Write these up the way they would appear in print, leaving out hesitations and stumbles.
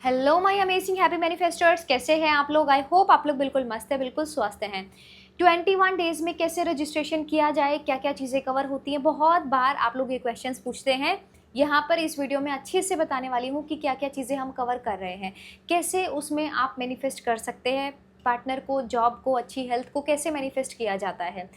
Hello my amazing happy मैनिफेस्टर्स, कैसे हैं आप लोग। आई होप आप लोग बिल्कुल मस्त है, बिल्कुल स्वस्थ हैं। 21 डेज में कैसे रजिस्ट्रेशन किया जाए, क्या क्या चीज़ें कवर होती हैं, बहुत बार आप लोग ये क्वेश्चंस पूछते हैं। यहाँ पर इस वीडियो में अच्छे से बताने वाली हूँ कि क्या क्या चीज़ें हम कवर कर रहे हैं, कैसे उसमें आप मैनिफेस्ट कर सकते हैं पार्टनर को, जॉब को, अच्छी हेल्थ को कैसे मैनिफेस्ट किया जाता है।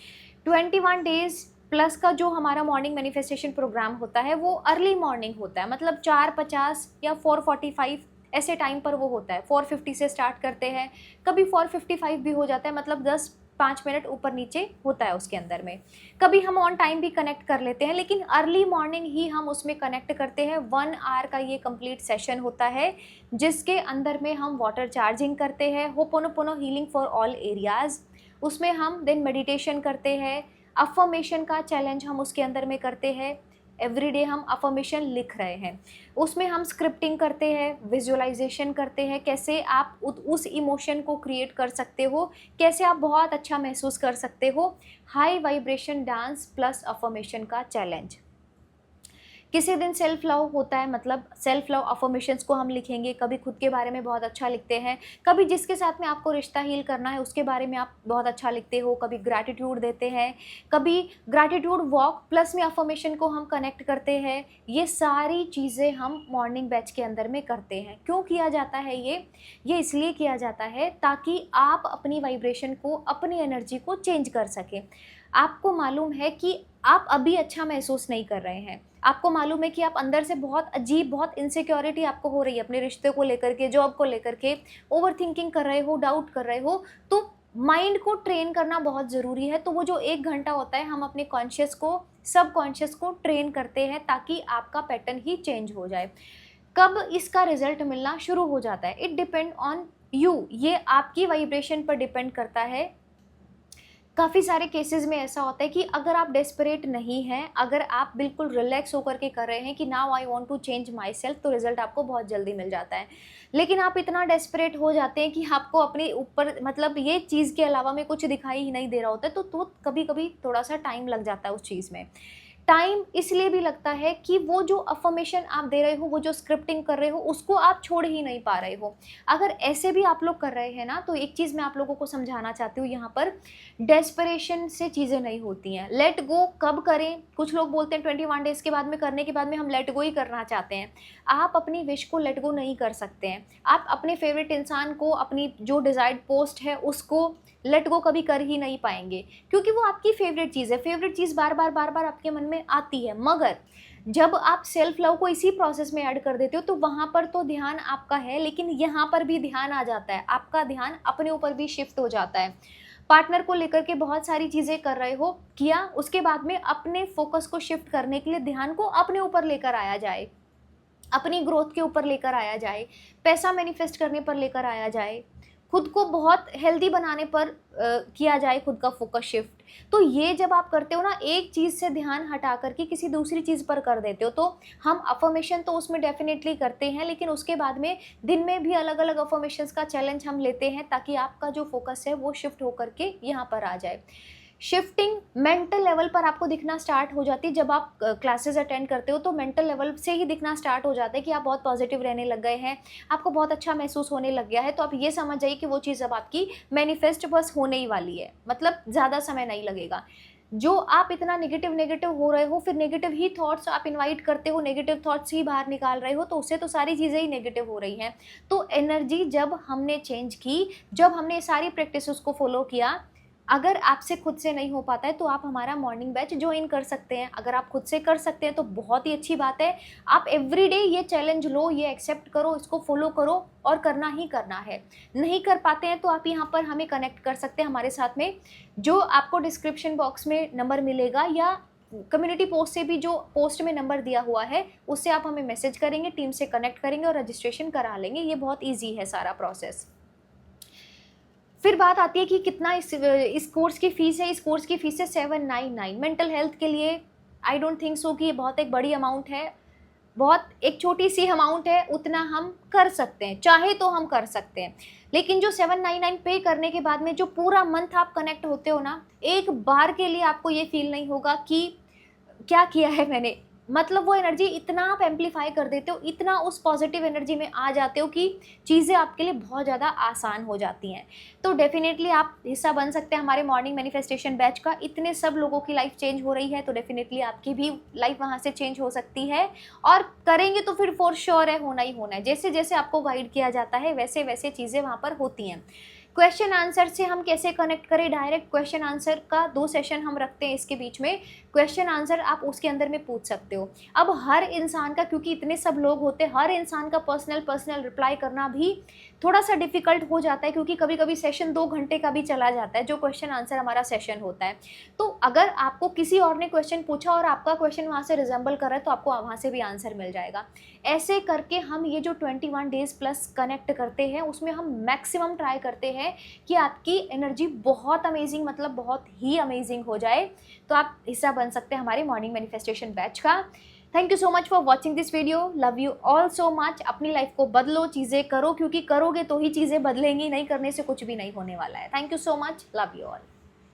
21 डेज प्लस का जो हमारा मॉर्निंग मैनिफेस्टेशन प्रोग्राम होता है वो अर्ली मॉर्निंग होता है, मतलब 4:50 या 4:45 ऐसे टाइम पर वो होता है। 4:50 से स्टार्ट करते हैं, कभी 4:55 भी हो जाता है, मतलब 10-5 मिनट ऊपर नीचे होता है उसके अंदर में। कभी हम ऑन टाइम भी कनेक्ट कर लेते हैं, लेकिन अर्ली मॉर्निंग ही हम उसमें कनेक्ट करते हैं। 1 आवर का ये कंप्लीट सेशन होता है, जिसके अंदर में हम वाटर चार्जिंग करते हैं, ho'oponopono healing for all areas. उसमें हम देन मेडिटेशन करते हैं, अफर्मेशन का चैलेंज हम उसके अंदर में करते हैं। एवरीडे हम अफर्मेशन लिख रहे हैं, उसमें हम स्क्रिप्टिंग करते हैं, विजुअलाइजेशन करते हैं, कैसे आप उस इमोशन को क्रिएट कर सकते हो, कैसे आप बहुत अच्छा महसूस कर सकते हो। High vibration dance plus affirmation का चैलेंज। किसी दिन सेल्फ लव होता है, मतलब सेल्फ लव अफर्मेशंस को हम लिखेंगे। कभी खुद के बारे में बहुत अच्छा लिखते हैं, कभी जिसके साथ में आपको रिश्ता हील करना है उसके बारे में आप बहुत अच्छा लिखते हो, कभी ग्रैटिट्यूड देते हैं, कभी ग्रैटिट्यूड वॉक प्लस में अफर्मेशन को हम कनेक्ट करते हैं। ये सारी चीज़ें हम मॉर्निंग बैच के अंदर में करते हैं। क्यों किया जाता है ये इसलिए किया जाता है ताकि आप अपनी वाइब्रेशन को, अपनी एनर्जी को चेंज कर सकें। आपको मालूम है कि आप अभी अच्छा महसूस नहीं कर रहे हैं, आपको मालूम है कि आप अंदर से बहुत अजीब, बहुत इनसिक्योरिटी आपको हो रही है अपने रिश्ते को लेकर के, जॉब को लेकर के, ओवर थिंकिंग कर रहे हो, डाउट कर रहे हो, तो माइंड को ट्रेन करना बहुत ज़रूरी है। तो वो जो 1 घंटा होता है, हम अपने कॉन्शियस को, सब कॉन्शियस को ट्रेन करते हैं ताकि आपका पैटर्न ही चेंज हो जाए। कब इसका रिजल्ट मिलना शुरू हो जाता है, इट डिपेंड ऑन यू, ये आपकी वाइब्रेशन पर डिपेंड करता है। काफ़ी सारे केसेस में ऐसा होता है कि अगर आप डेस्परेट नहीं हैं, अगर आप बिल्कुल रिलैक्स होकर के कर रहे हैं कि now I want to change myself, तो रिजल्ट आपको बहुत जल्दी मिल जाता है। लेकिन आप इतना डेस्परेट हो जाते हैं कि आपको अपने ऊपर, मतलब ये चीज़ के अलावा में कुछ दिखाई ही नहीं दे रहा होता है, तो कभी कभी थोड़ा सा टाइम लग जाता है उस चीज़ में। टाइम इसलिए भी लगता है कि वो जो अफर्मेशन आप दे रहे हो, वो जो स्क्रिप्टिंग कर रहे हो, उसको आप छोड़ ही नहीं पा रहे हो। अगर ऐसे भी आप लोग कर रहे हैं ना, तो एक चीज़ मैं आप लोगों को समझाना चाहती हूँ यहाँ पर, डेस्परेशन से चीज़ें नहीं होती हैं। लेट गो कब करें, कुछ लोग बोलते हैं 21 डेज़ के बाद में करने के बाद में हम लेट गो ही करना चाहते हैं। आप अपनी विश को लेट गो नहीं कर सकते हैं। आप अपने फेवरेट इंसान को, अपनी जो डिज़ायर्ड पोस्ट है उसको लेट गो कभी कर ही नहीं पाएंगे, क्योंकि वो आपकी फेवरेट चीज़ है। फेवरेट चीज़ बार बार आपके मन में आती है, मगर जब आप सेल्फ लव को इसी प्रोसेस में ऐड कर देते हो, तो वहाँ पर तो ध्यान आपका है, लेकिन यहाँ पर भी ध्यान आ जाता है, आपका ध्यान अपने ऊपर भी शिफ्ट हो जाता है। पार्टनर को लेकर के बहुत सारी चीज़ें कर रहे हो, किया, उसके बाद में अपने फोकस को शिफ्ट करने के लिए ध्यान को अपने ऊपर लेकर आया जाए, अपनी ग्रोथ के ऊपर लेकर आया जाए, पैसा मैनिफेस्ट करने पर लेकर आया जाए, खुद को बहुत हेल्दी बनाने पर किया जाए, खुद का फोकस शिफ्ट। तो ये जब आप करते हो ना, एक चीज़ से ध्यान हटा करके किसी दूसरी चीज़ पर कर देते हो, तो हम अफर्मेशन तो उसमें डेफिनेटली करते हैं, लेकिन उसके बाद में दिन में भी अलग अलग अफर्मेशंस का चैलेंज हम लेते हैं ताकि आपका जो फोकस है वो शिफ्ट होकर के यहाँ पर आ जाए। शिफ्टिंग मेंटल लेवल पर आपको दिखना स्टार्ट हो जाती है। जब आप क्लासेस अटेंड करते हो तो मेंटल लेवल से ही दिखना स्टार्ट हो जाता है कि आप बहुत पॉजिटिव रहने लग गए हैं, आपको बहुत अच्छा महसूस होने लग गया है। तो आप ये समझ जाइए कि वो चीज़ अब आपकी मैनिफेस्ट बस होने ही वाली है, मतलब ज़्यादा समय नहीं लगेगा। जो आप इतना नेगेटिव हो रहे हो, फिर नेगेटिव ही थॉट्स आप इनवाइट करते हो, नेगेटिव थॉट्स ही बाहर निकाल रहे हो, तो उससे तो सारी चीज़ें ही नेगेटिव हो रही हैं। तो एनर्जी जब हमने चेंज की, जब हमने सारी प्रैक्टिसेस को फॉलो किया, अगर आपसे खुद से नहीं हो पाता है तो आप हमारा मॉर्निंग बैच ज्वाइन कर सकते हैं। अगर आप खुद से कर सकते हैं तो बहुत ही अच्छी बात है। आप एवरीडे ये चैलेंज लो, ये एक्सेप्ट करो, इसको फॉलो करो और करना ही करना है। नहीं कर पाते हैं तो आप यहाँ पर हमें कनेक्ट कर सकते हैं हमारे साथ में, जो आपको डिस्क्रिप्शन बॉक्स में नंबर मिलेगा, या कम्युनिटी पोस्ट से भी जो पोस्ट में नंबर दिया हुआ है उससे आप हमें मैसेज करेंगे, टीम से कनेक्ट करेंगे और रजिस्ट्रेशन करा लेंगे। ये बहुत ईजी है सारा प्रोसेस। फिर बात आती है कि कितना इस कोर्स की फ़ीस है। इस कोर्स की फ़ीस है 799। मेंटल हेल्थ के लिए आई डोंट थिंक सो कि ये बहुत एक बड़ी अमाउंट है, बहुत एक छोटी सी अमाउंट है, उतना हम कर सकते हैं, चाहे तो हम कर सकते हैं। लेकिन जो 799 पे करने के बाद में जो पूरा मंथ आप कनेक्ट होते हो ना, एक बार के लिए आपको ये फील नहीं होगा कि क्या किया है मैंने, मतलब वो एनर्जी इतना आप एम्पलीफाई कर देते हो, इतना उस पॉजिटिव एनर्जी में आ जाते हो कि चीज़ें आपके लिए बहुत ज़्यादा आसान हो जाती हैं। तो डेफिनेटली आप हिस्सा बन सकते हैं हमारे मॉर्निंग मैनिफेस्टेशन बैच का। इतने सब लोगों की लाइफ चेंज हो रही है, तो डेफिनेटली आपकी भी लाइफ वहाँ से चेंज हो सकती है, और करेंगे तो फिर फॉर श्योर है होना ही होना है। जैसे जैसे आपको गाइड किया जाता है वैसे वैसे चीज़ें वहाँ पर होती हैं। क्वेश्चन आंसर से हम कैसे कनेक्ट करें, डायरेक्ट क्वेश्चन आंसर का 2 सेशन हम रखते हैं इसके बीच में। क्वेश्चन आंसर आप उसके अंदर में पूछ सकते हो। अब हर इंसान का, क्योंकि इतने सब लोग होते हैं, हर इंसान का पर्सनल रिप्लाई करना भी थोड़ा सा डिफिकल्ट हो जाता है, क्योंकि कभी कभी सेशन 2 घंटे का भी चला जाता है जो क्वेश्चन आंसर हमारा सेशन होता है। तो अगर आपको किसी और ने क्वेश्चन पूछा और आपका क्वेश्चन वहाँ से रिजेंबल कर रहा है, तो आपको वहाँ से भी आंसर मिल जाएगा। ऐसे करके हम ये जो 21 डेज प्लस कनेक्ट करते हैं, उसमें हम मैक्सिमम ट्राई करते हैं कि आपकी एनर्जी बहुत अमेजिंग, मतलब बहुत ही अमेजिंग हो जाए। तो आप हिस्सा बन सकते हैं हमारे मॉर्निंग मैनिफेस्टेशन बैच का। Thank you so much for watching this video. Love you all so much. अपनी लाइफ को बदलो, चीज़ें करो, क्योंकि करोगे तो ही चीज़ें बदलेंगी, नहीं करने से कुछ भी नहीं होने वाला है। Thank you so much. Love you all.